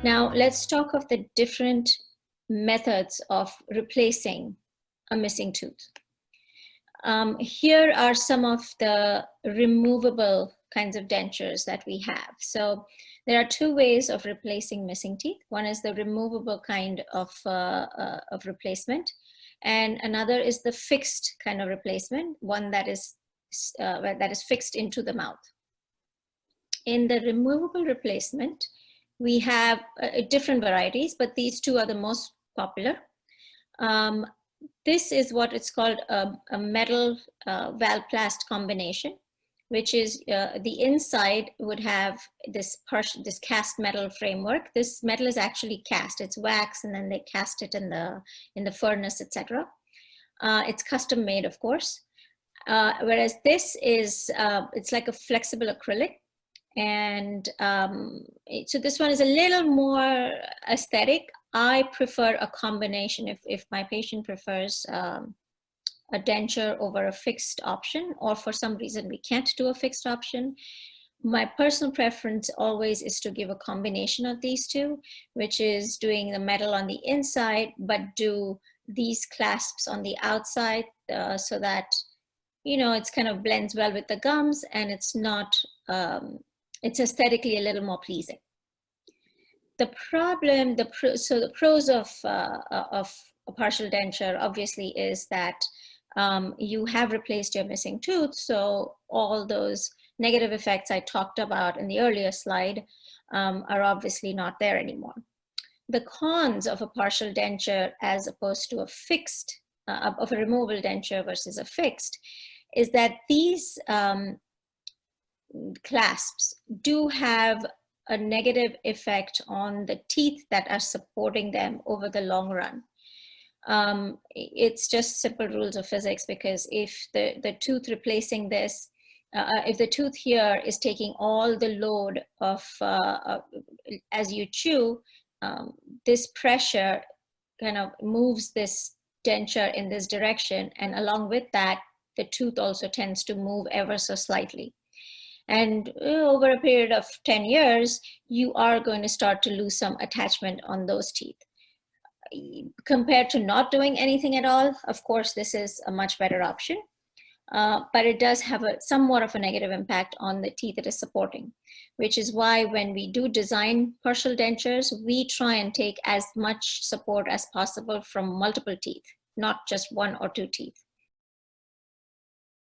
Now, let's talk of the different methods of replacing a missing tooth. Here are some of the removable kinds of dentures that we have. So there are two ways of replacing missing teeth. One is the removable kind of replacement, and another is the fixed kind of replacement, one that is fixed into the mouth. In the removable replacement, we have different varieties, but these two are the most popular. This is what it's called a metal valplast combination, which is the inside would have this cast metal framework. This metal is actually cast; it's wax, and then they cast it in the furnace, etc. It's custom made, of course. Whereas this is it's like a flexible acrylic. And so this one is a little more aesthetic. I prefer a combination if my patient prefers a denture over a fixed option, or for some reason we can't do a fixed option. My personal preference always is to give a combination of these two, which is doing the metal on the inside, but do these clasps on the outside so that, you know, it's kind of blends well with the gums, and it's not, it's aesthetically a little more pleasing. The problem, so the pros of a partial denture obviously is that you have replaced your missing tooth, so all those negative effects I talked about in the earlier slide are obviously not there anymore. The cons of a partial denture as opposed to a fixed, of a removable denture versus a fixed, is that these clasps do have a negative effect on the teeth that are supporting them over the long run. It's just simple rules of physics, because if the tooth replacing this, if the tooth here is taking all the load of, as you chew, this pressure kind of moves this denture in this direction, and along with that, the tooth also tends to move ever so slightly. And over a period of 10 years, you are going to start to lose some attachment on those teeth. Compared to not doing anything at all, of course, this is a much better option, but it does have somewhat of a negative impact on the teeth it is supporting, which is why when we do design partial dentures, we try and take as much support as possible from multiple teeth, not just one or two teeth.